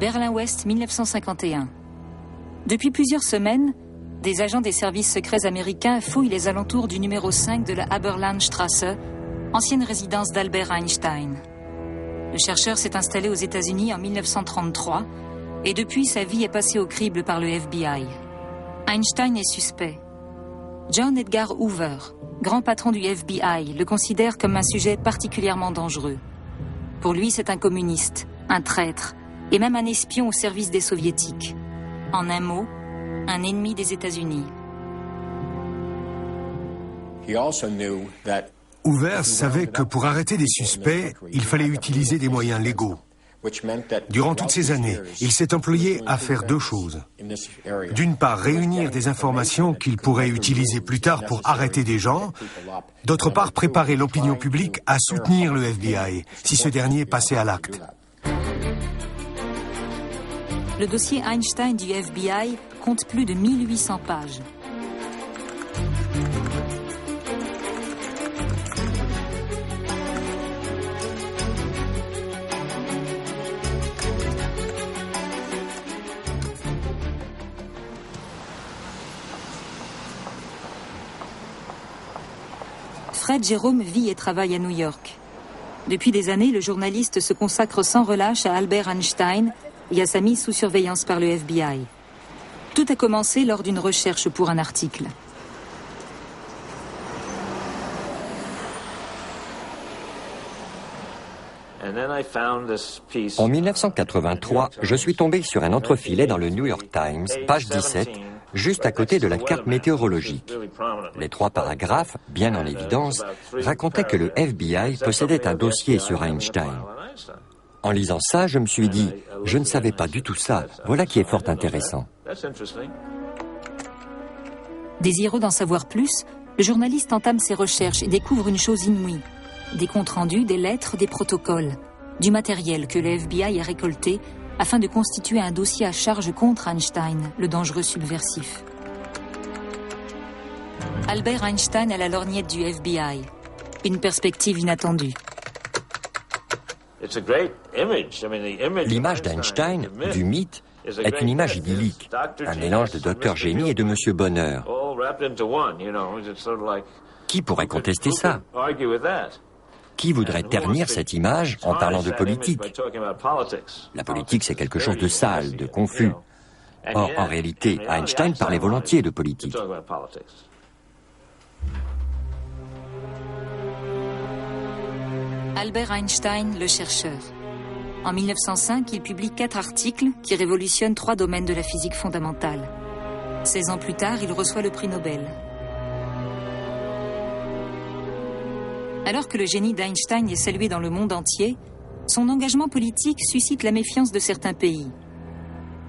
Berlin-Ouest, 1951. Depuis plusieurs semaines, des agents des services secrets américains fouillent les alentours du numéro 5 de la Haberlandstrasse, ancienne résidence d'Albert Einstein. Le chercheur s'est installé aux États-Unis en 1933 et depuis, sa vie est passée au crible par le FBI. Einstein est suspect. John Edgar Hoover, grand patron du FBI, le considère comme un sujet particulièrement dangereux. Pour lui, c'est un communiste, un traître et même un espion au service des soviétiques. En un mot, un ennemi des États-Unis. Hoover savait que pour arrêter des suspects, il fallait utiliser des moyens légaux. Durant toutes ces années, il s'est employé à faire deux choses. D'une part, réunir des informations qu'il pourrait utiliser plus tard pour arrêter des gens. D'autre part, préparer l'opinion publique à soutenir le FBI, si ce dernier passait à l'acte. Le dossier Einstein du FBI compte plus de 1800 pages. Fred Jerome vit et travaille à New York. Depuis des années, le journaliste se consacre sans relâche à Albert Einstein et à sa mise sous surveillance par le FBI. Tout a commencé lors d'une recherche pour un article. En 1983, je suis tombé sur un entrefilet dans le New York Times, page 17, juste à côté de la carte météorologique. Les 3 paragraphes, bien en évidence, racontaient que le FBI possédait un dossier sur Einstein. En lisant ça, je me suis dit, je ne savais pas du tout ça, voilà qui est fort intéressant. Désireux d'en savoir plus, le journaliste entame ses recherches et découvre une chose inouïe. Des comptes rendus, des lettres, des protocoles, du matériel que le FBI a récolté afin de constituer un dossier à charge contre Einstein, le dangereux subversif. Albert Einstein à la lorgnette du FBI. Une perspective inattendue. L'image d'Einstein, du mythe, est une image idyllique, un mélange de Dr Génie et de Monsieur Bonheur. Qui pourrait contester ça? Qui voudrait ternir cette image en parlant de politique? La politique, c'est quelque chose de sale, de confus. Or, en réalité, Einstein parlait volontiers de politique. Albert Einstein, le chercheur. En 1905, il publie 4 articles qui révolutionnent 3 domaines de la physique fondamentale. 16 ans plus tard, il reçoit le prix Nobel. Alors que le génie d'Einstein est salué dans le monde entier, son engagement politique suscite la méfiance de certains pays.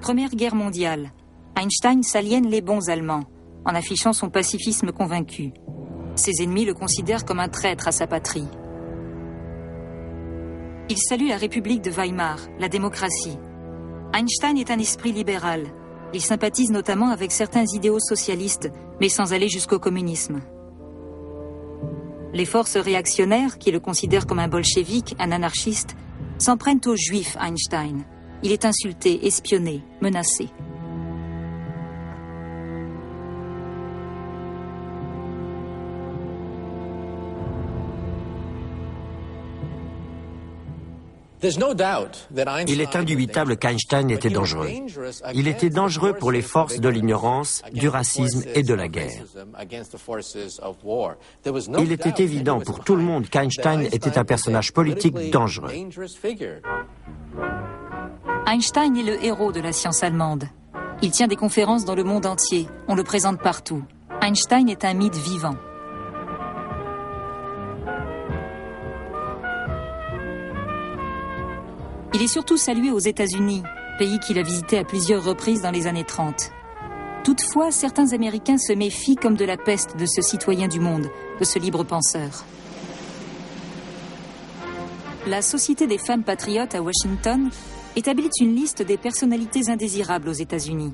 Première Guerre mondiale, Einstein s'aliène les bons Allemands, en affichant son pacifisme convaincu. Ses ennemis le considèrent comme un traître à sa patrie. Il salue la République de Weimar, la démocratie. Einstein est un esprit libéral. Il sympathise notamment avec certains idéaux socialistes, mais sans aller jusqu'au communisme. Les forces réactionnaires, qui le considèrent comme un bolchevique, un anarchiste, s'en prennent aux juifs Einstein. Il est insulté, espionné, menacé. Il est indubitable qu'Einstein était dangereux. Il était dangereux pour les forces de l'ignorance, du racisme et de la guerre. Il était évident pour tout le monde qu'Einstein était un personnage politique dangereux. Einstein est le héros de la science allemande. Il tient des conférences dans le monde entier. On le présente partout. Einstein est un mythe vivant. Il est surtout salué aux États-Unis, pays qu'il a visité à plusieurs reprises dans les années 30. Toutefois, certains Américains se méfient comme de la peste de ce citoyen du monde, de ce libre penseur. La Société des femmes patriotes à Washington établit une liste des personnalités indésirables aux États-Unis.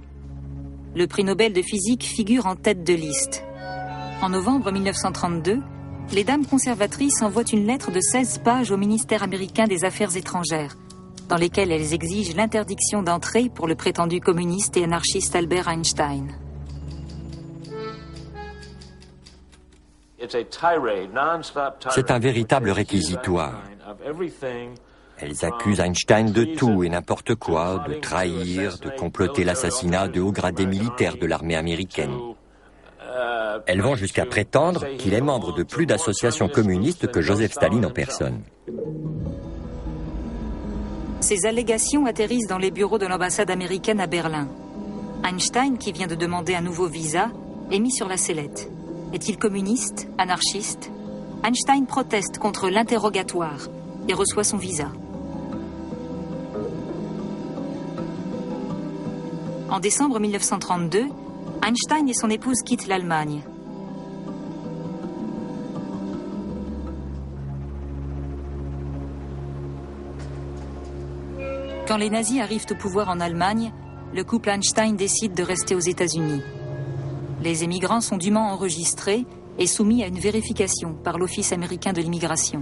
Le prix Nobel de physique figure en tête de liste. En novembre 1932, les dames conservatrices envoient une lettre de 16 pages au ministère américain des Affaires étrangères, dans lesquelles elles exigent l'interdiction d'entrée pour le prétendu communiste et anarchiste Albert Einstein. C'est un véritable réquisitoire. Elles accusent Einstein de tout et n'importe quoi, de trahir, de comploter l'assassinat de hauts gradés militaires de l'armée américaine. Elles vont jusqu'à prétendre qu'il est membre de plus d'associations communistes que Joseph Staline en personne. Ces allégations atterrissent dans les bureaux de l'ambassade américaine à Berlin. Einstein, qui vient de demander un nouveau visa, est mis sur la sellette. Est-il communiste, anarchiste? Einstein proteste contre l'interrogatoire et reçoit son visa. En décembre 1932, Einstein et son épouse quittent l'Allemagne. Quand les nazis arrivent au pouvoir en Allemagne, le couple Einstein décide de rester aux États-Unis. Les émigrants sont dûment enregistrés et soumis à une vérification par l'Office américain de l'immigration.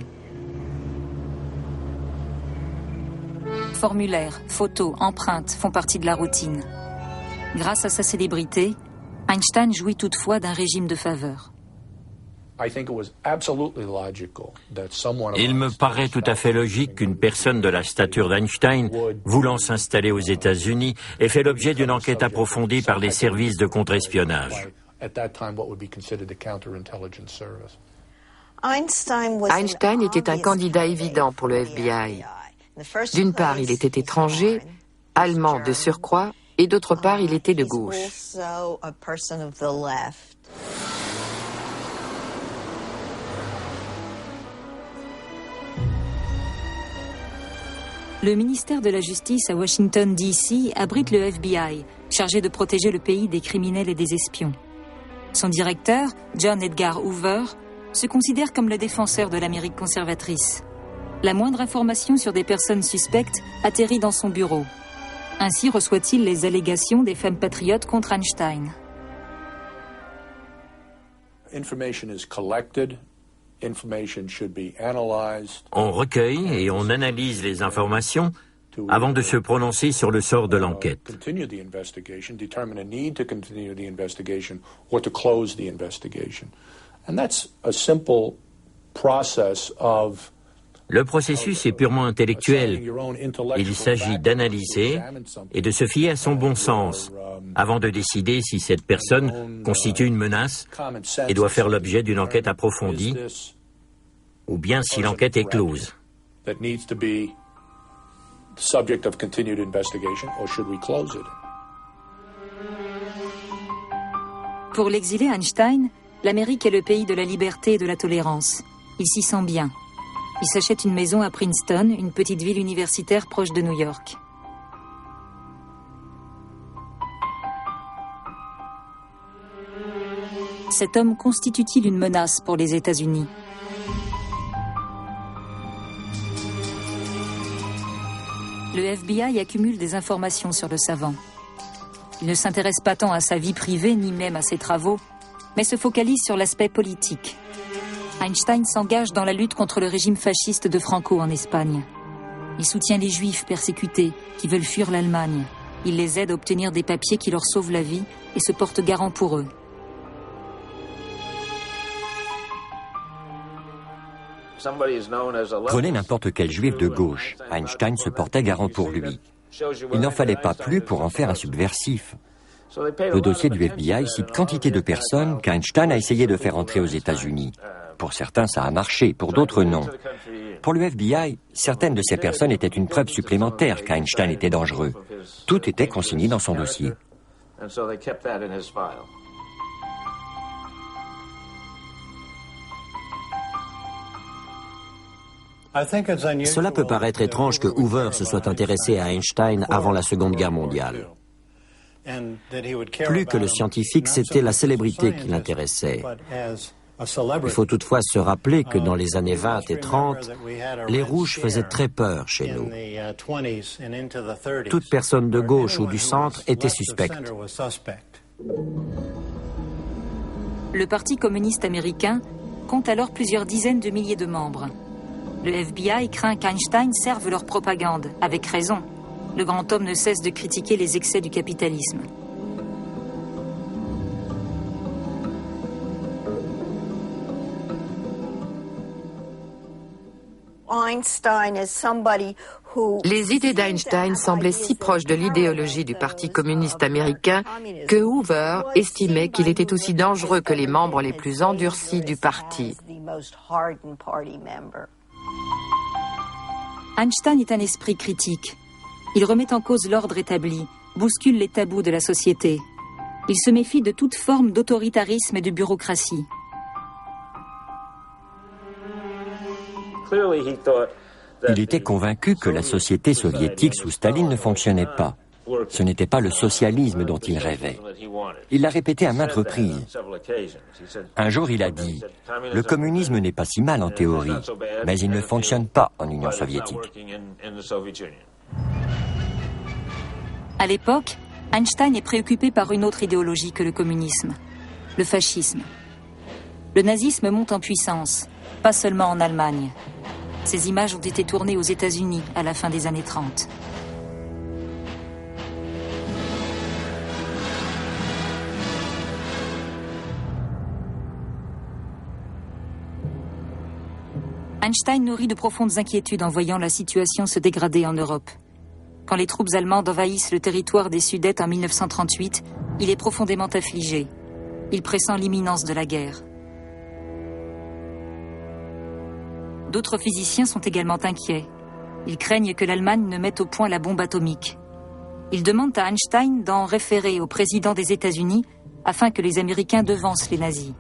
Formulaires, photos, empreintes font partie de la routine. Grâce à sa célébrité, Einstein jouit toutefois d'un régime de faveur. Il me paraît tout à fait logique qu'une personne de la stature d'Einstein, voulant s'installer aux États-Unis, ait fait l'objet d'une enquête approfondie par les services de contre-espionnage. Einstein était un candidat évident pour le FBI. D'une part, il était étranger, allemand de surcroît, et d'autre part, il était de gauche. Le ministère de la Justice à Washington, D.C. abrite le FBI, chargé de protéger le pays des criminels et des espions. Son directeur, John Edgar Hoover, se considère comme le défenseur de l'Amérique conservatrice. La moindre information sur des personnes suspectes atterrit dans son bureau. Ainsi reçoit-il les allégations des femmes patriotes contre Einstein. On recueille et on analyse les informations avant de se prononcer sur le sort de l'enquête. Le processus est purement intellectuel. Il s'agit d'analyser et de se fier à son bon sens avant de décider si cette personne constitue une menace et doit faire l'objet d'une enquête approfondie ou bien si l'enquête est close. Pour l'exilé Einstein, l'Amérique est le pays de la liberté et de la tolérance. Il s'y sent bien. Il s'achète une maison à Princeton, une petite ville universitaire proche de New York. Cet homme constitue-t-il une menace pour les États-Unis? Le FBI accumule des informations sur le savant. Il ne s'intéresse pas tant à sa vie privée, ni même à ses travaux, mais se focalise sur l'aspect politique. Einstein s'engage dans la lutte contre le régime fasciste de Franco en Espagne. Il soutient les Juifs persécutés qui veulent fuir l'Allemagne. Il les aide à obtenir des papiers qui leur sauvent la vie et se porte garant pour eux. Prenez n'importe quel juif de gauche. Einstein se portait garant pour lui. Il n'en fallait pas plus pour en faire un subversif. Le dossier du FBI cite quantité de personnes qu'Einstein a essayé de faire entrer aux États-Unis. Pour certains, ça a marché, pour d'autres, non. Pour le FBI, certaines de ces personnes étaient une preuve supplémentaire qu'Einstein était dangereux. Tout était consigné dans son dossier. Cela peut paraître étrange que Hoover se soit intéressé à Einstein avant la Seconde Guerre mondiale. Plus que le scientifique, c'était la célébrité qui l'intéressait. Il faut toutefois se rappeler que dans les années 20 et 30, les rouges faisaient très peur chez nous. Toute personne de gauche ou du centre était suspecte. Le Parti communiste américain compte alors plusieurs dizaines de milliers de membres. Le FBI craint qu'Einstein serve leur propagande, avec raison. Le grand homme ne cesse de critiquer les excès du capitalisme. Les idées d'Einstein semblaient si proches de l'idéologie du Parti communiste américain que Hoover estimait qu'il était aussi dangereux que les membres les plus endurcis du parti. Einstein est un esprit critique. Il remet en cause l'ordre établi, bouscule les tabous de la société. Il se méfie de toute forme d'autoritarisme et de bureaucratie. Il était convaincu que la société soviétique sous Staline ne fonctionnait pas. Ce n'était pas le socialisme dont il rêvait. Il l'a répété à maintes reprises. Un jour, il a dit « Le communisme n'est pas si mal en théorie, mais il ne fonctionne pas en Union soviétique. » À l'époque, Einstein est préoccupé par une autre idéologie que le communisme, le fascisme. Le nazisme monte en puissance, pas seulement en Allemagne. Ces images ont été tournées aux États-Unis à la fin des années 30. Einstein nourrit de profondes inquiétudes en voyant la situation se dégrader en Europe. Quand les troupes allemandes envahissent le territoire des Sudètes en 1938, il est profondément affligé. Il pressent l'imminence de la guerre. D'autres physiciens sont également inquiets. Ils craignent que l'Allemagne ne mette au point la bombe atomique. Ils demandent à Einstein d'en référer au président des États-Unis afin que les Américains devancent les nazis.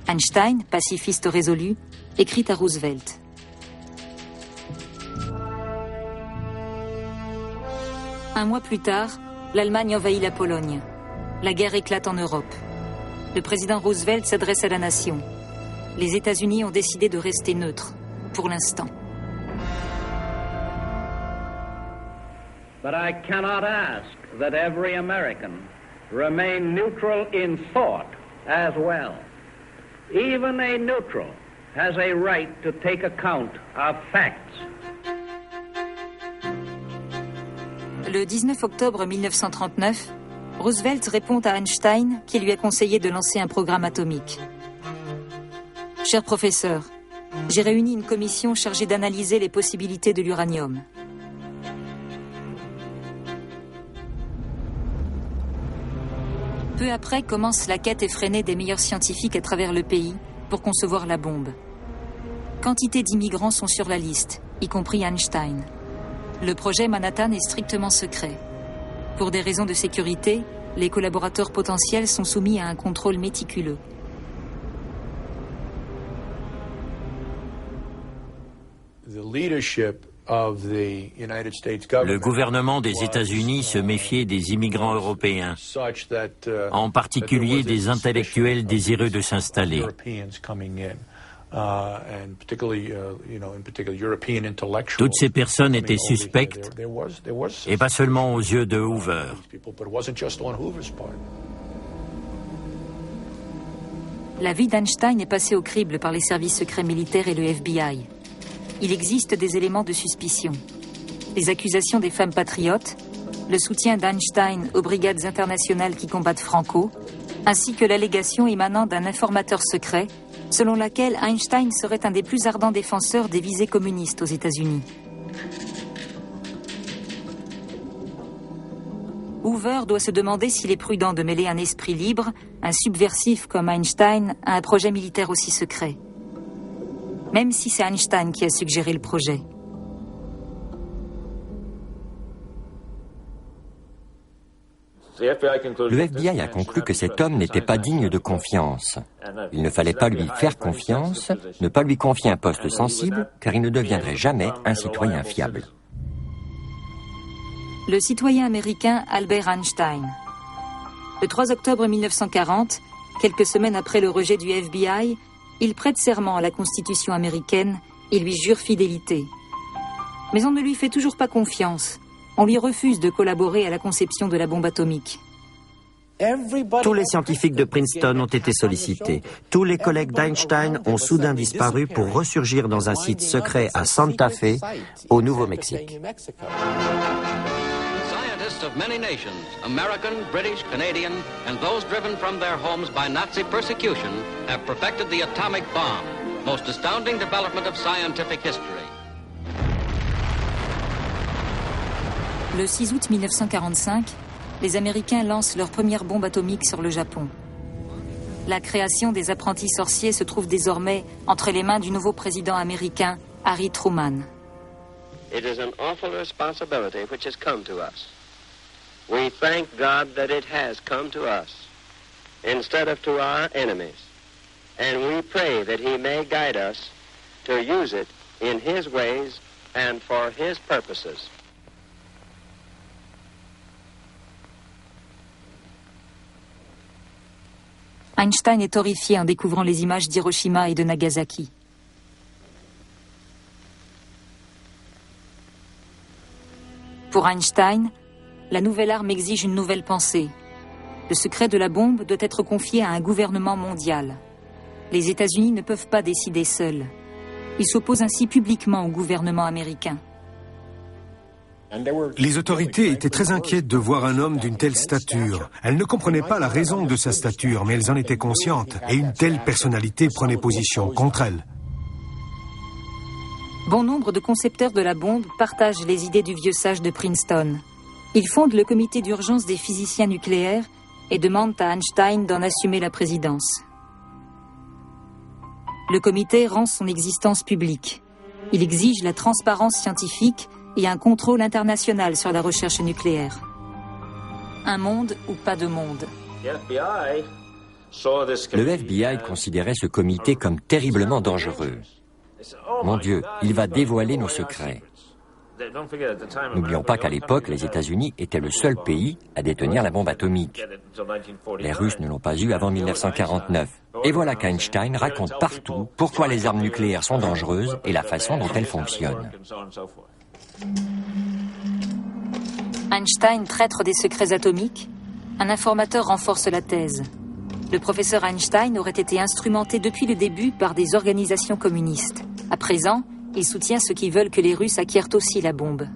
Einstein, pacifiste résolu, écrit à Roosevelt. Un mois plus tard, l'Allemagne envahit la Pologne. La guerre éclate en Europe. Le président Roosevelt s'adresse à la nation. Les États-Unis ont décidé de rester neutres, pour l'instant. But I cannot ask that every American remain neutral in thought as well. Even a neutral has a right to take account of facts. Le 19 octobre 1939, Roosevelt répond à Einstein qui lui a conseillé de lancer un programme atomique. Cher professeur, j'ai réuni une commission chargée d'analyser les possibilités de l'uranium. Peu après commence la quête effrénée des meilleurs scientifiques à travers le pays pour concevoir la bombe. Quantité d'immigrants sont sur la liste, y compris Einstein. Le projet Manhattan est strictement secret. Pour des raisons de sécurité, les collaborateurs potentiels sont soumis à un contrôle méticuleux. Le gouvernement des États-Unis se méfiait des immigrants européens, en particulier des intellectuels désireux de s'installer. Toutes ces personnes étaient suspectes, et pas seulement aux yeux de Hoover. La vie d'Einstein est passée au crible par les services secrets militaires et le FBI. Il existe des éléments de suspicion. Les accusations des femmes patriotes, le soutien d'Einstein aux brigades internationales qui combattent Franco, ainsi que l'allégation émanant d'un informateur secret, selon laquelle Einstein serait un des plus ardents défenseurs des visées communistes aux États-Unis. Hoover doit se demander s'il est prudent de mêler un esprit libre, un subversif comme Einstein, à un projet militaire aussi secret. Même si c'est Einstein qui a suggéré le projet. Le FBI a conclu que cet homme n'était pas digne de confiance. Il ne fallait pas lui faire confiance, ne pas lui confier un poste sensible, car il ne deviendrait jamais un citoyen fiable. Le citoyen américain Albert Einstein. Le 3 octobre 1940, quelques semaines après le rejet du FBI, il prête serment à la Constitution américaine et lui jure fidélité. Mais on ne lui fait toujours pas confiance. On lui refuse de collaborer à la conception de la bombe atomique. Tous les scientifiques de Princeton ont été sollicités. Tous les collègues d'Einstein ont soudain disparu pour ressurgir dans un site secret à Santa Fe, au Nouveau-Mexique. Scientists of many nations, American, British, Canadian, and those driven from their homes by Nazi persecution, have perfected the atomic bomb, most astounding development of scientific history. Le 6 août 1945, les Américains lancent leur première bombe atomique sur le Japon. La création des apprentis sorciers se trouve désormais entre les mains du nouveau président américain, Harry Truman. It is an awful responsibility which has come to us. We thank God that it has come to us, instead of to our enemies. And we pray that He may guide us to use it in His ways and for His purposes. Einstein est horrifié en découvrant les images d'Hiroshima et de Nagasaki. Pour Einstein, la nouvelle arme exige une nouvelle pensée. Le secret de la bombe doit être confié à un gouvernement mondial. Les États-Unis ne peuvent pas décider seuls. Il s'oppose ainsi publiquement au gouvernement américain. Les autorités étaient très inquiètes de voir un homme d'une telle stature. Elles ne comprenaient pas la raison de sa stature, mais elles en étaient conscientes, et une telle personnalité prenait position contre elle. Bon nombre de concepteurs de la bombe partagent les idées du vieux sage de Princeton. Ils fondent le comité d'urgence des physiciens nucléaires et demandent à Einstein d'en assumer la présidence. Le comité rend son existence publique. Il exige la transparence scientifique et un contrôle international sur la recherche nucléaire. Un monde ou pas de monde. Le FBI considérait ce comité comme terriblement dangereux. Mon Dieu, il va dévoiler nos secrets. N'oublions pas qu'à l'époque, les États-Unis étaient le seul pays à détenir la bombe atomique. Les Russes ne l'ont pas eue avant 1949. Et voilà qu'Einstein raconte partout pourquoi les armes nucléaires sont dangereuses et la façon dont elles fonctionnent. Einstein traître des secrets atomiques. Un informateur renforce la thèse. Le professeur Einstein aurait été instrumenté depuis le début par des organisations communistes. À présent, il soutient ceux qui veulent que les Russes acquièrent aussi la bombe.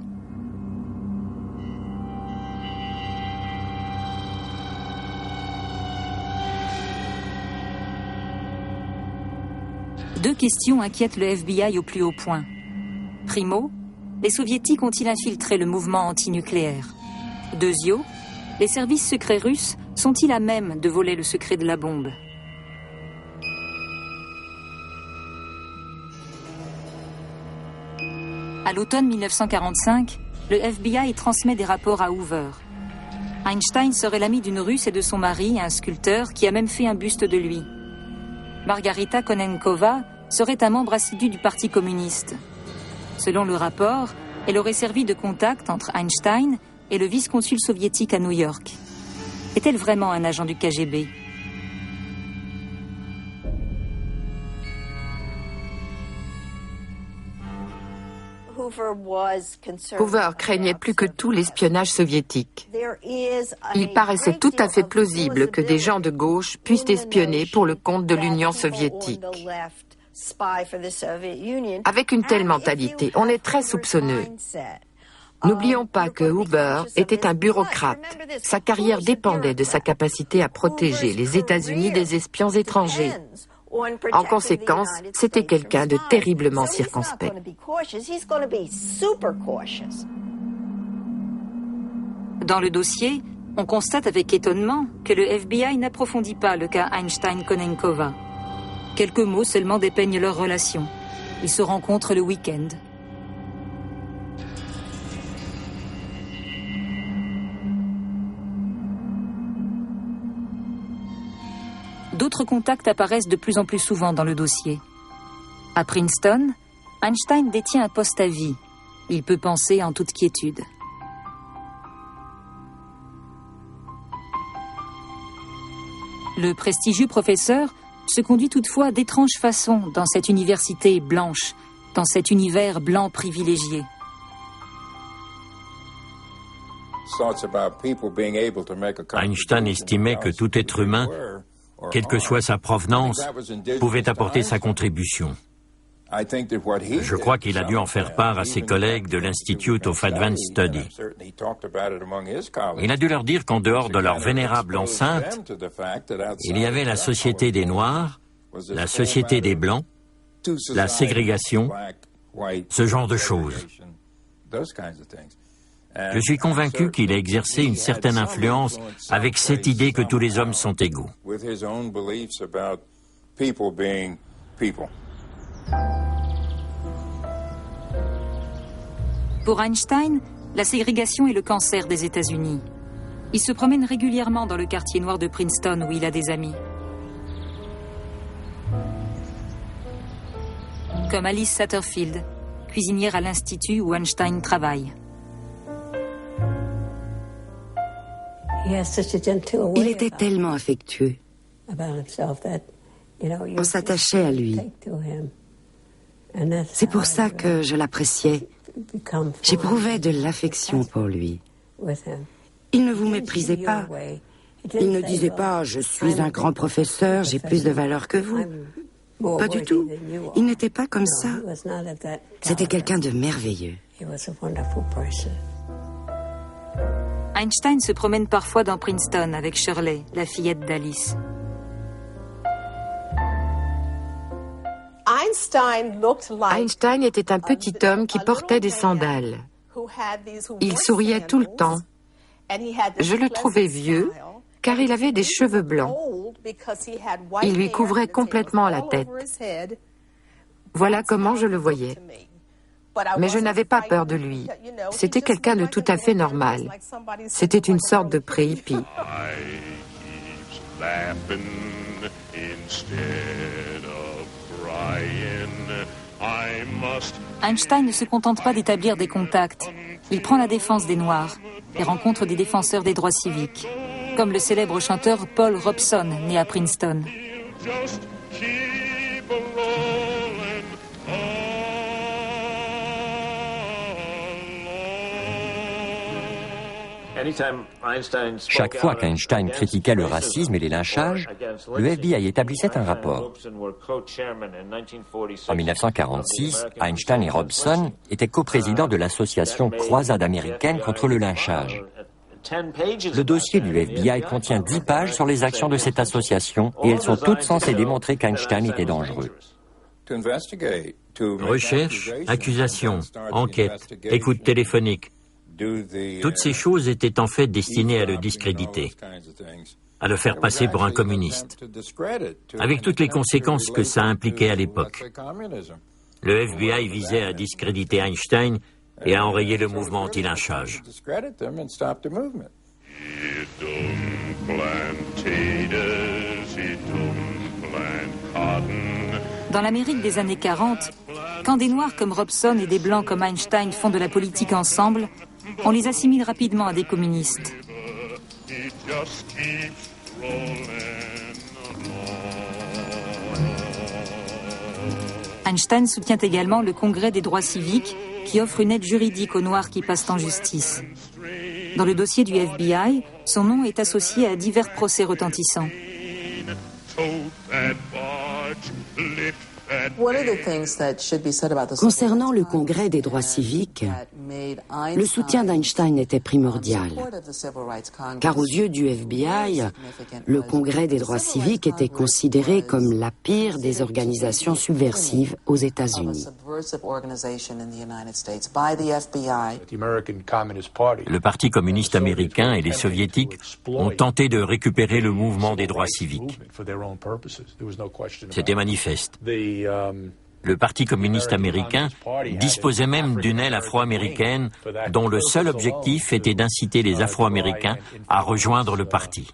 Deux questions inquiètent le FBI au plus haut point. Primo, les soviétiques ont-ils infiltré le mouvement antinucléaire? Deuxio, les services secrets russes sont-ils à même de voler le secret de la bombe? À l'automne 1945, le FBI transmet des rapports à Hoover. Einstein serait l'ami d'une Russe et de son mari, un sculpteur, qui a même fait un buste de lui. Margarita Konenkova serait un membre assidu du Parti communiste. Selon le rapport, elle aurait servi de contact entre Einstein et le vice-consul soviétique à New York. Est-elle vraiment un agent du KGB? Hoover craignait plus que tout l'espionnage soviétique. Il paraissait tout à fait plausible que des gens de gauche puissent espionner pour le compte de l'Union soviétique. Avec une telle mentalité, on est très soupçonneux. N'oublions pas que Hoover était un bureaucrate. Sa carrière dépendait de sa capacité à protéger les États-Unis des espions étrangers. En conséquence, c'était quelqu'un de terriblement circonspect. Dans le dossier, on constate avec étonnement que le FBI n'approfondit pas le cas Einstein-Konenkova. Quelques mots seulement dépeignent leur relation. Ils se rencontrent le week-end. D'autres contacts apparaissent de plus en plus souvent dans le dossier. À Princeton, Einstein détient un poste à vie. Il peut penser en toute quiétude. Le prestigieux professeur se conduit toutefois d'étranges façons dans cette université blanche, dans cet univers blanc privilégié. Einstein estimait que tout être humain, quelle que soit sa provenance, pouvait apporter sa contribution. Je crois qu'il a dû en faire part à ses collègues de l'Institute of Advanced Study. Il a dû leur dire qu'en dehors de leur vénérable enceinte, il y avait la société des Noirs, la société des Blancs, la ségrégation, ce genre de choses. Je suis convaincu qu'il a exercé une certaine influence avec cette idée que tous les hommes sont égaux. Pour Einstein, la ségrégation est le cancer des États-Unis. Il se promène régulièrement dans le quartier noir de Princeton où il a des amis. Comme Alice Satterfield, cuisinière à l'institut où Einstein travaille. Il était tellement affectueux. On s'attachait à lui. C'est pour ça que je l'appréciais. J'éprouvais de l'affection pour lui. Il ne vous méprisait pas. Il ne disait pas « je suis un grand professeur, j'ai plus de valeur que vous ». Pas du tout. Il n'était pas comme ça. C'était quelqu'un de merveilleux. Einstein se promène parfois dans Princeton avec Shirley, la fillette d'Alice. Einstein était un petit homme qui portait des sandales. Il souriait tout le temps. Je le trouvais vieux, car il avait des cheveux blancs. Il lui couvrait complètement la tête. Voilà comment je le voyais. Mais je n'avais pas peur de lui. C'était quelqu'un de tout à fait normal. C'était une sorte de pré-hippie. Einstein ne se contente pas d'établir des contacts. Il prend la défense des Noirs et rencontre des défenseurs des droits civiques, comme le célèbre chanteur Paul Robeson, né à Princeton. Chaque fois qu'Einstein critiquait le racisme et les lynchages, le FBI établissait un rapport. En 1946, Einstein et Robeson étaient coprésidents de l'association Croisade américaine contre le lynchage. Le dossier du FBI contient 10 pages sur les actions de cette association et elles sont toutes censées démontrer qu'Einstein était dangereux. Recherche, accusation, enquête, écoute téléphonique. Toutes ces choses étaient en fait destinées à le discréditer, à le faire passer pour un communiste, avec toutes les conséquences que ça impliquait à l'époque. Le FBI visait à discréditer Einstein et à enrayer le mouvement anti-lynchage. Dans l'Amérique des années 40, quand des Noirs comme Robeson et des Blancs comme Einstein font de la politique ensemble, on les assimile rapidement à des communistes. Einstein soutient également le Congrès des droits civiques qui offre une aide juridique aux Noirs qui passent en justice. Dans le dossier du FBI, son nom est associé à divers procès retentissants. Concernant le Congrès des droits civiques, le soutien d'Einstein était primordial, car aux yeux du FBI, le Congrès des droits civiques était considéré comme la pire des organisations subversives aux États-Unis. Le Parti communiste américain et les soviétiques ont tenté de récupérer le mouvement des droits civiques. C'était manifeste. Le Parti communiste américain disposait même d'une aile afro-américaine dont le seul objectif était d'inciter les Afro-Américains à rejoindre le parti.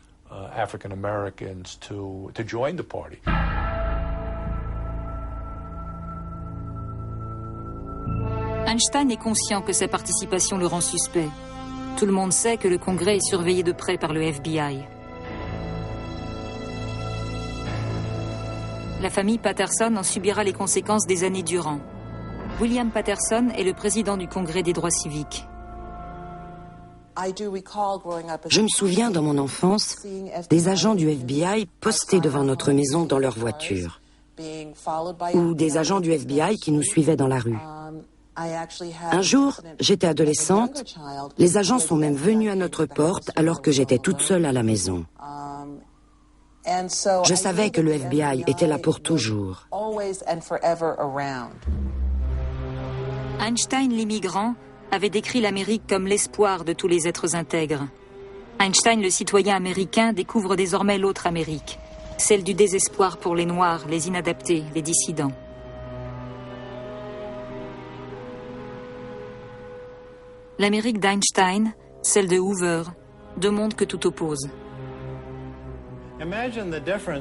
Einstein est conscient que sa participation le rend suspect. Tout le monde sait que le Congrès est surveillé de près par le FBI. La famille Patterson en subira les conséquences des années durant. William Patterson est le président du Congrès des droits civiques. Je me souviens dans mon enfance des agents du FBI postés devant notre maison dans leur voiture, ou des agents du FBI qui nous suivaient dans la rue. Un jour, j'étais adolescente, les agents sont même venus à notre porte alors que j'étais toute seule à la maison. Je savais que le FBI était là pour toujours. Einstein, l'immigrant, avait décrit l'Amérique comme l'espoir de tous les êtres intègres. Einstein, le citoyen américain, découvre désormais l'autre Amérique, celle du désespoir pour les Noirs, les inadaptés, les dissidents. L'Amérique d'Einstein, celle de Hoover, deux mondes que tout oppose.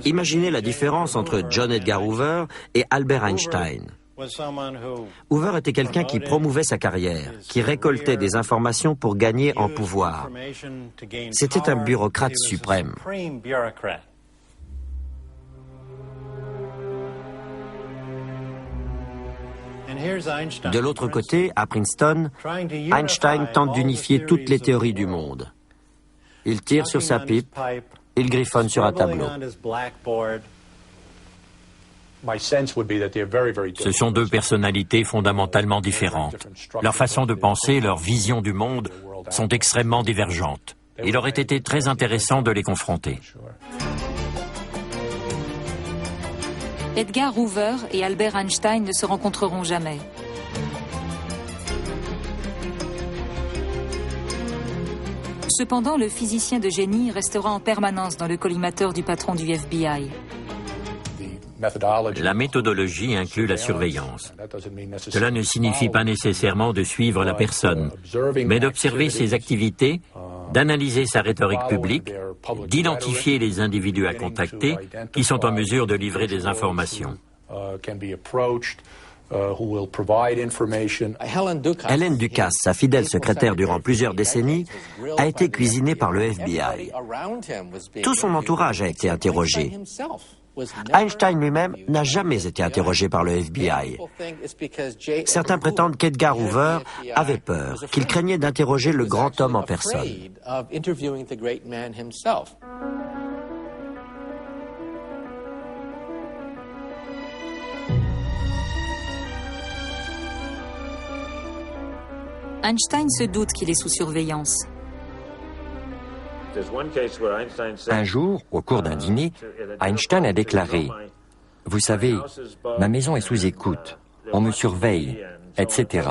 Imaginez la différence entre John Edgar Hoover et Albert Einstein. Hoover était quelqu'un qui promouvait sa carrière, qui récoltait des informations pour gagner en pouvoir. C'était un bureaucrate suprême. De l'autre côté, à Princeton, Einstein tente d'unifier toutes les théories du monde. Il tire sur sa pipe, il griffonne sur un tableau. Ce sont deux personnalités fondamentalement différentes. Leur façon de penser, leur vision du monde sont extrêmement divergentes. Il aurait été très intéressant de les confronter. Edgar Hoover et Albert Einstein ne se rencontreront jamais. Cependant, le physicien de génie restera en permanence dans le collimateur du patron du FBI. La méthodologie inclut la surveillance. Cela ne signifie pas nécessairement de suivre la personne, mais d'observer ses activités, d'analyser sa rhétorique publique, d'identifier les individus à contacter qui sont en mesure de livrer des informations. Helen Ducasse, sa fidèle secrétaire durant plusieurs décennies, a été cuisinée par le FBI. Tout son entourage a été interrogé. Einstein lui-même n'a jamais été interrogé par le FBI. Certains prétendent qu'Edgar Hoover avait peur, qu'il craignait d'interroger le grand homme en personne. Einstein se doute qu'il est sous surveillance. Un jour, au cours d'un dîner, Einstein a déclaré « Vous savez, ma maison est sous écoute, on me surveille, etc. »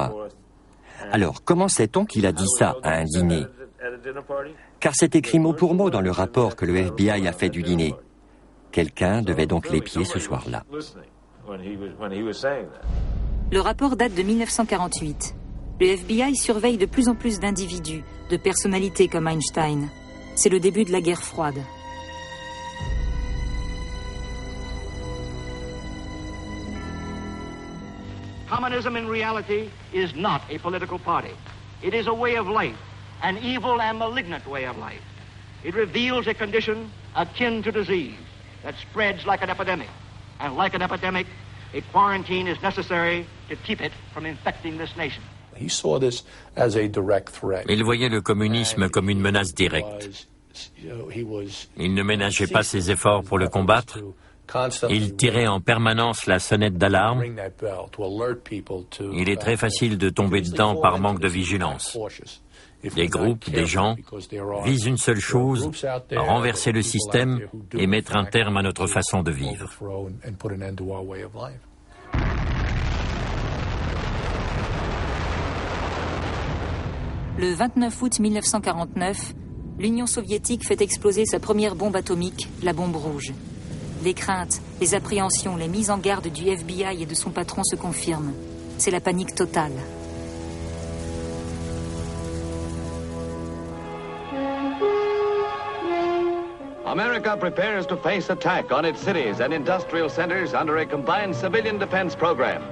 Alors, comment sait-on qu'il a dit ça à un dîner? Car c'est écrit mot pour mot dans le rapport que le FBI a fait du dîner. Quelqu'un devait donc l'épier ce soir-là. Le rapport date de 1948. Le FBI surveille de plus en plus d'individus, de personnalités comme Einstein. C'est le début de la guerre froide. Communism in reality is not a political party. It is a way of life, an evil and malignant way of life. It reveals a condition akin to disease that spreads like an epidemic. And like an epidemic, a quarantine is necessary to keep it from infecting this nation. Il voyait le communisme comme une menace directe. Il ne ménageait pas ses efforts pour le combattre. Il tirait en permanence la sonnette d'alarme. Il est très facile de tomber dedans par manque de vigilance. Des groupes, des gens, visent une seule chose, renverser le système et mettre un terme à notre façon de vivre. Le 29 août 1949, l'Union soviétique fait exploser sa première bombe atomique, la bombe rouge. Les craintes, les appréhensions, les mises en garde du FBI et de son patron se confirment. C'est la panique totale. America prepares to face attack on its cities and industrial centers under a combined civilian defense program.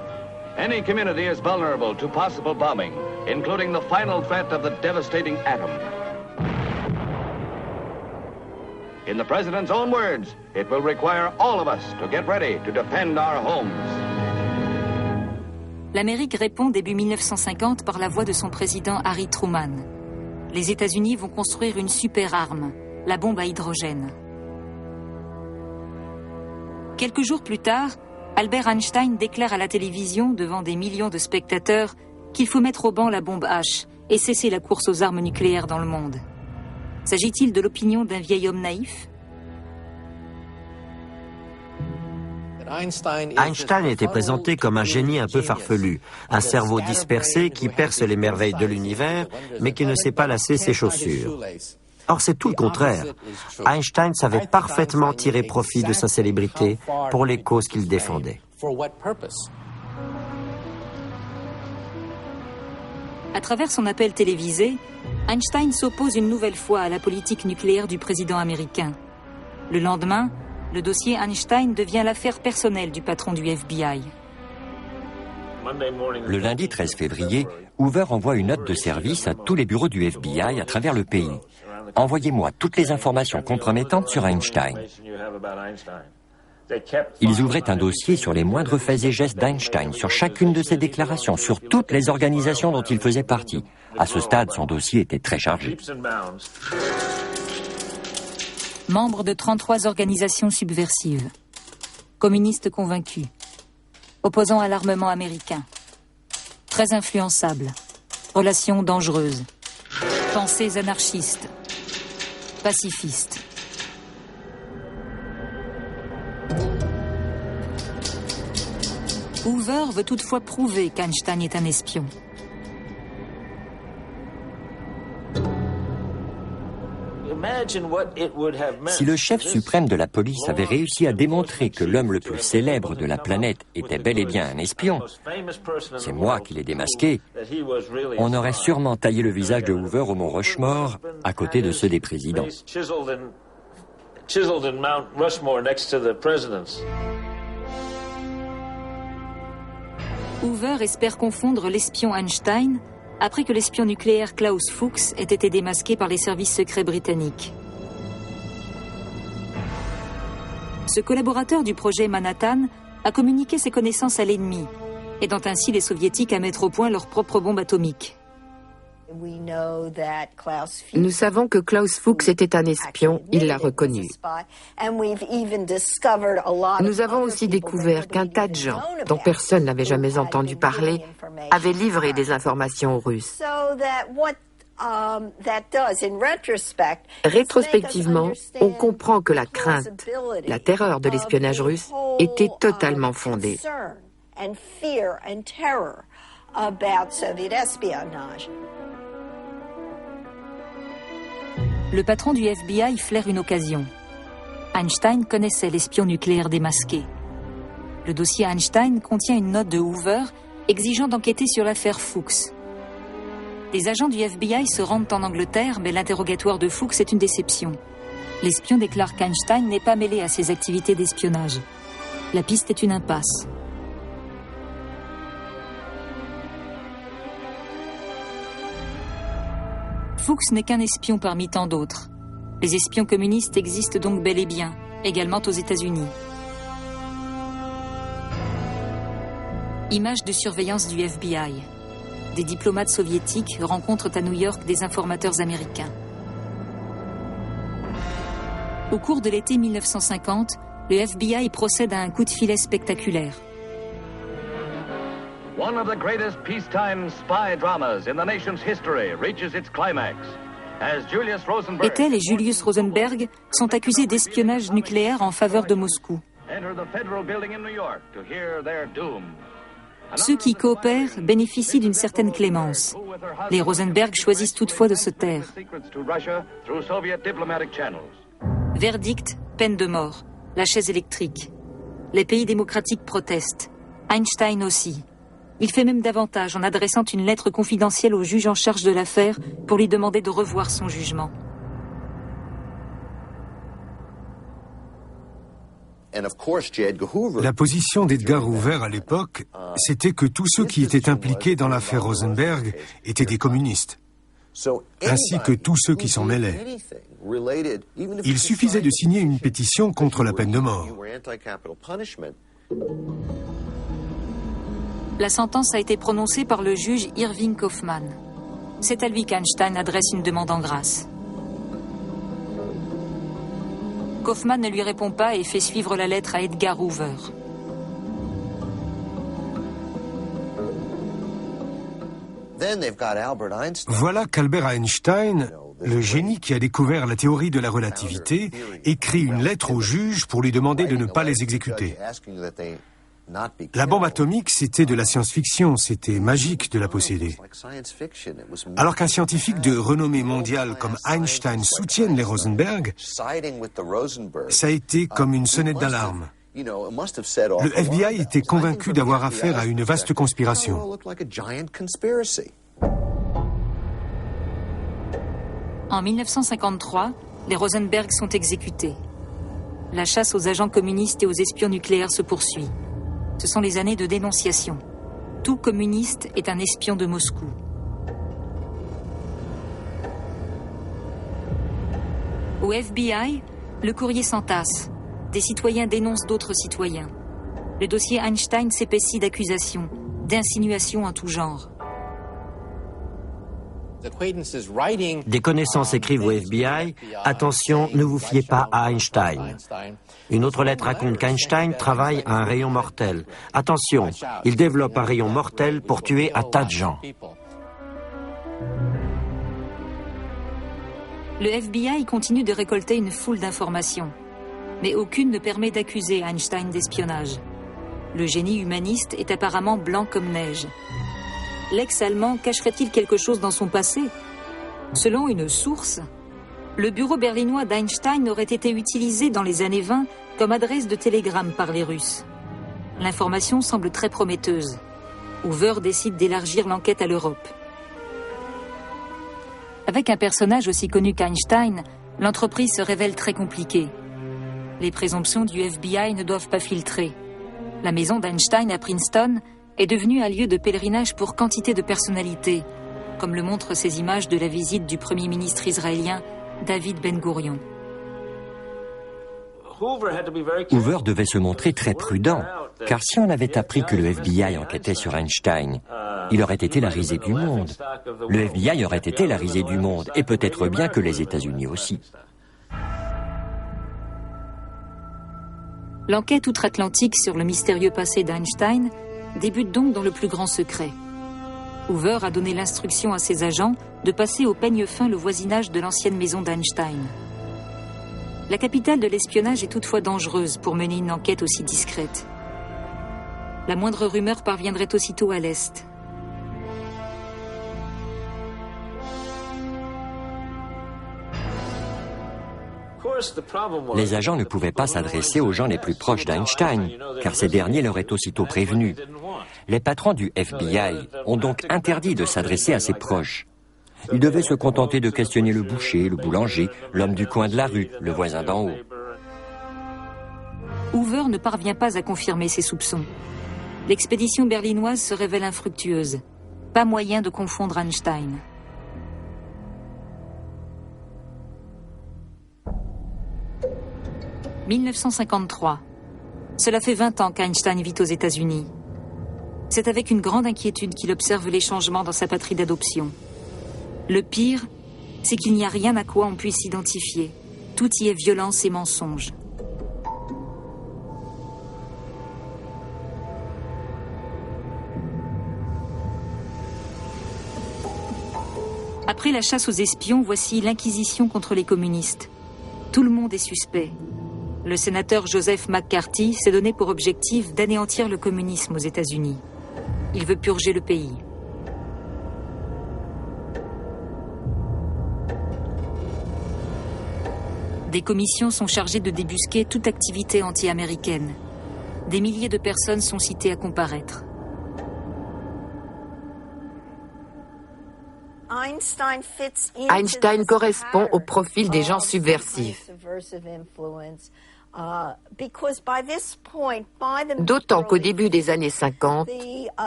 Any community is vulnerable to possible bombing, including the final threat of the devastating atom. In the President's own words, it will require all of us to get ready to defend our homes. L'Amérique répond début 1950 par la voix de son président Harry Truman. Les États-Unis vont construire une super arme, la bombe à hydrogène. Quelques jours plus tard, Albert Einstein déclare à la télévision, devant des millions de spectateurs, qu'il faut mettre au ban la bombe H et cesser la course aux armes nucléaires dans le monde. S'agit-il de l'opinion d'un vieil homme naïf ? Einstein était présenté comme un génie un peu farfelu, un cerveau dispersé qui perce les merveilles de l'univers, mais qui ne sait pas lasser ses chaussures. Or, c'est tout le contraire. Einstein savait parfaitement tirer profit de sa célébrité pour les causes qu'il défendait. À travers son appel télévisé, Einstein s'oppose une nouvelle fois à la politique nucléaire du président américain. Le lendemain, le dossier Einstein devient l'affaire personnelle du patron du FBI. Le lundi 13 février, Hoover envoie une note de service à tous les bureaux du FBI à travers le pays. Envoyez-moi toutes les informations compromettantes sur Einstein. Ils ouvraient un dossier sur les moindres faits et gestes d'Einstein, sur chacune de ses déclarations, sur toutes les organisations dont il faisait partie. À ce stade, son dossier était très chargé. Membre de 33 organisations subversives, communiste convaincu, opposant à l'armement américain, très influençable, relations dangereuses, pensées anarchistes, pacifistes. Hoover veut toutefois prouver qu'Einstein est un espion. Si le chef suprême de la police avait réussi à démontrer que l'homme le plus célèbre de la planète était bel et bien un espion, c'est moi qui l'ai démasqué, on aurait sûrement taillé le visage de Hoover au mont Rushmore, à côté de ceux des présidents. Hoover espère confondre l'espion Einstein après que l'espion nucléaire Klaus Fuchs ait été démasqué par les services secrets britanniques. Ce collaborateur du projet Manhattan a communiqué ses connaissances à l'ennemi, aidant ainsi les soviétiques à mettre au point leur propre bombe atomique. Nous savons que Klaus Fuchs était un espion, il l'a reconnu. Nous avons aussi découvert qu'un tas de gens, dont personne n'avait jamais entendu parler, avaient livré des informations aux Russes. Rétrospectivement, on comprend que la crainte, la terreur de l'espionnage russe était totalement fondée. Le patron du FBI flaire une occasion. Einstein connaissait l'espion nucléaire démasqué. Le dossier Einstein contient une note de Hoover exigeant d'enquêter sur l'affaire Fuchs. Des agents du FBI se rendent en Angleterre, mais l'interrogatoire de Fuchs est une déception. L'espion déclare qu'Einstein n'est pas mêlé à ses activités d'espionnage. La piste est une impasse. Fuchs n'est qu'un espion parmi tant d'autres. Les espions communistes existent donc bel et bien, également aux États-Unis. Images de surveillance du FBI. Des diplomates soviétiques rencontrent à New York des informateurs américains. Au cours de l'été 1950, le FBI procède à un coup de filet spectaculaire. One of the greatest peacetime spy dramas in the nation's history reaches its climax as Julius Rosenberg Ethel et Julius Rosenberg sont accusés d'espionnage nucléaire en faveur de Moscou. enter the federal building in New York to hear their doom. Ceux qui coopèrent bénéficient d'une certaine clémence. Les Rosenberg choisissent toutefois de se taire. Verdict, peine de mort, la chaise électrique. Les pays démocratiques protestent. Einstein aussi. Il fait même davantage en adressant une lettre confidentielle au juge en charge de l'affaire pour lui demander de revoir son jugement. La position d'Edgar Hoover à l'époque, c'était que tous ceux qui étaient impliqués dans l'affaire Rosenberg étaient des communistes, ainsi que tous ceux qui s'en mêlaient. Il suffisait de signer une pétition contre la peine de mort. La sentence a été prononcée par le juge Irving Kaufman. C'est à lui qu'Einstein adresse une demande en grâce. Kaufman ne lui répond pas et fait suivre la lettre à Edgar Hoover. Voilà qu'Albert Einstein, le génie qui a découvert la théorie de la relativité, écrit une lettre au juge pour lui demander de ne pas les exécuter. La bombe atomique, c'était de la science-fiction, c'était magique de la posséder. Alors qu'un scientifique de renommée mondiale comme Einstein soutienne les Rosenberg, ça a été comme une sonnette d'alarme. Le FBI était convaincu d'avoir affaire à une vaste conspiration. En 1953, les Rosenberg sont exécutés. La chasse aux agents communistes et aux espions nucléaires se poursuit. Ce sont les années de dénonciation. Tout communiste est un espion de Moscou. Au FBI, le courrier s'entasse. Des citoyens dénoncent d'autres citoyens. Le dossier Einstein s'épaissit d'accusations, d'insinuations en tout genre. Des connaissances écrivent au FBI « Attention, ne vous fiez pas à Einstein ». Une autre lettre raconte qu'Einstein travaille à un rayon mortel. Attention, il développe un rayon mortel pour tuer un tas de gens. Le FBI continue de récolter une foule d'informations, mais aucune ne permet d'accuser Einstein d'espionnage. Le génie humaniste est apparemment blanc comme neige. L'ex-allemand cacherait-il quelque chose dans son passé? Selon une source, le bureau berlinois d'Einstein aurait été utilisé dans les années 20 comme adresse de télégramme par les Russes. L'information semble très prometteuse. Hoover décide d'élargir l'enquête à l'Europe. Avec un personnage aussi connu qu'Einstein, l'entreprise se révèle très compliquée. Les présomptions du FBI ne doivent pas filtrer. La maison d'Einstein à Princeton est devenue un lieu de pèlerinage pour quantité de personnalités, comme le montrent ces images de la visite du Premier ministre israélien David Ben-Gourion. Hoover devait se montrer très prudent, car si on avait appris que le FBI enquêtait sur Einstein, il aurait été la risée du monde. Le FBI aurait été la risée du monde, et peut-être bien que les États-Unis aussi. L'enquête outre-Atlantique sur le mystérieux passé d'Einstein débute donc dans le plus grand secret. Hoover a donné l'instruction à ses agents de passer au peigne fin le voisinage de l'ancienne maison d'Einstein. La capitale de l'espionnage est toutefois dangereuse pour mener une enquête aussi discrète. La moindre rumeur parviendrait aussitôt à l'Est. Les agents ne pouvaient pas s'adresser aux gens les plus proches d'Einstein, car ces derniers l'auraient aussitôt prévenu. Les patrons du FBI ont donc interdit de s'adresser à ses proches. Ils devaient se contenter de questionner le boucher, le boulanger, l'homme du coin de la rue, le voisin d'en haut. Hoover ne parvient pas à confirmer ses soupçons. L'expédition berlinoise se révèle infructueuse. Pas moyen de confondre Einstein. « 1953. Cela fait 20 ans qu'Einstein vit aux États-Unis. C'est avec une grande inquiétude qu'il observe les changements dans sa patrie d'adoption. Le pire, c'est qu'il n'y a rien à quoi on puisse s'identifier. Tout y est violence et mensonge. Après la chasse aux espions, voici l'inquisition contre les communistes. Tout le monde est suspect. Le sénateur Joseph McCarthy s'est donné pour objectif d'anéantir le communisme aux États-Unis. Il veut purger le pays. Des commissions sont chargées de débusquer toute activité anti-américaine. Des milliers de personnes sont citées à comparaître. Einstein correspond au profil des gens subversifs. D'autant qu'au début des années 50,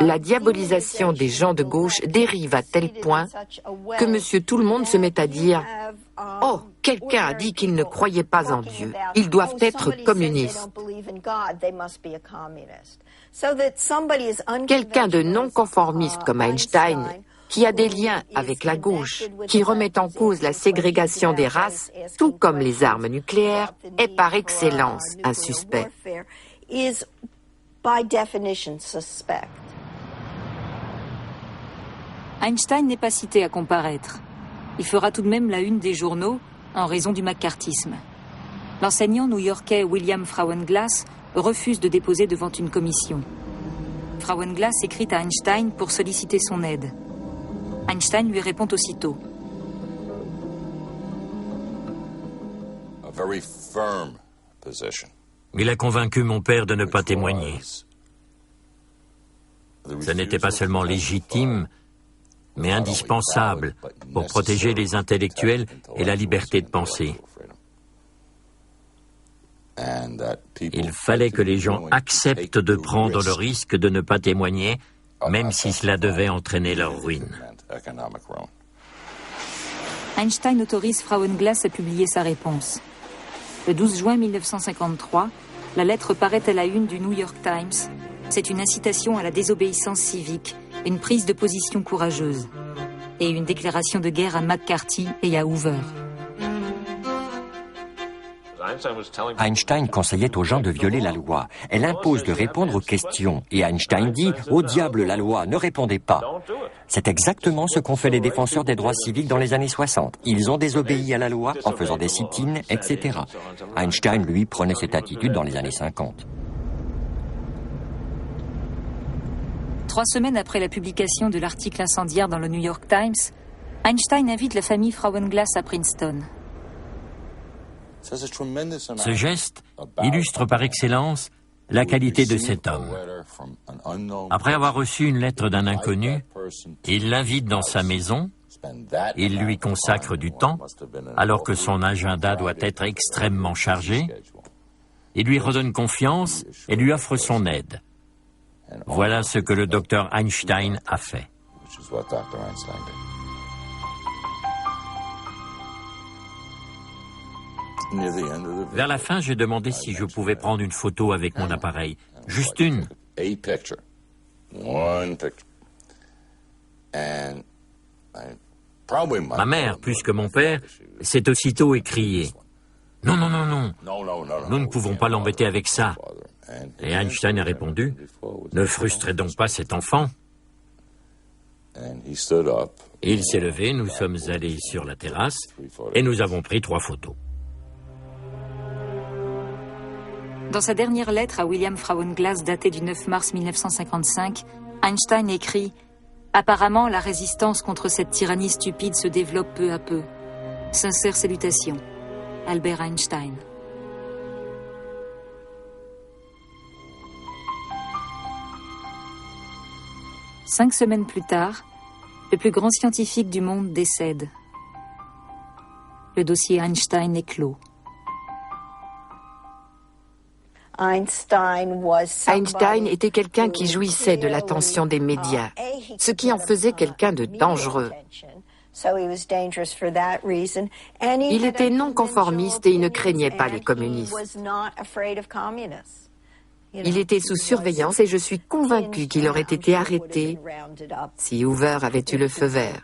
la diabolisation des gens de gauche dérive à tel point que Monsieur Tout-le-Monde se met à dire « Oh, quelqu'un a dit qu'il ne croyait pas en Dieu. Ils doivent être communistes. » Quelqu'un de non-conformiste comme Einstein qui a des liens avec la gauche, qui remet en cause la ségrégation des races, tout comme les armes nucléaires, est par excellence un suspect. Einstein n'est pas cité à comparaître. Il fera tout de même la une des journaux en raison du macartisme. L'enseignant new-yorkais William Frauenglass refuse de déposer devant une commission. Frauenglass écrit à Einstein pour solliciter son aide. Einstein lui répond aussitôt. Il a convaincu mon père de ne pas témoigner. Ce n'était pas seulement légitime, mais indispensable pour protéger les intellectuels et la liberté de penser. Il fallait que les gens acceptent de prendre le risque de ne pas témoigner, même si cela devait entraîner leur ruine. Einstein autorise Frauenglass à publier sa réponse. Le 12 juin 1953, la lettre paraît à la une du New York Times. C'est une incitation à la désobéissance civique, une prise de position courageuse et une déclaration de guerre à McCarthy et à Hoover. Einstein conseillait aux gens de violer la loi. Elle impose de répondre aux questions. Et Einstein dit « Au diable la loi, ne répondez pas ». C'est exactement ce qu'ont fait les défenseurs des droits civiques dans les années 60. Ils ont désobéi à la loi en faisant des sit-ins, etc. Einstein, lui, prenait cette attitude dans les années 50. 3 semaines après la publication de l'article incendiaire dans le New York Times, Einstein invite la famille Frauenglass à Princeton. Ce geste illustre par excellence la qualité de cet homme. Après avoir reçu une lettre d'un inconnu, il l'invite dans sa maison, il lui consacre du temps, alors que son agenda doit être extrêmement chargé, il lui redonne confiance et lui offre son aide. Voilà ce que le docteur Einstein a fait. Vers la fin, j'ai demandé si je pouvais prendre une photo avec mon appareil. Juste une. Ma mère, plus que mon père, s'est aussitôt écriée. Non, non, non, non. Nous ne pouvons pas l'embêter avec ça. Et Einstein a répondu, ne frustrez donc pas cet enfant. Il s'est levé, nous sommes allés sur la terrasse et nous avons pris 3 photos. Dans sa dernière lettre à William Frauenglass datée du 9 mars 1955, Einstein écrit « Apparemment, la résistance contre cette tyrannie stupide se développe peu à peu. Sincères salutations. Albert Einstein. » Cinq semaines plus tard, le plus grand scientifique du monde décède. Le dossier Einstein est clos. Einstein était quelqu'un qui jouissait de l'attention des médias, ce qui en faisait quelqu'un de dangereux. Il était non conformiste et il ne craignait pas les communistes. Il était sous surveillance et je suis convaincu qu'il aurait été arrêté si Hoover avait eu le feu vert.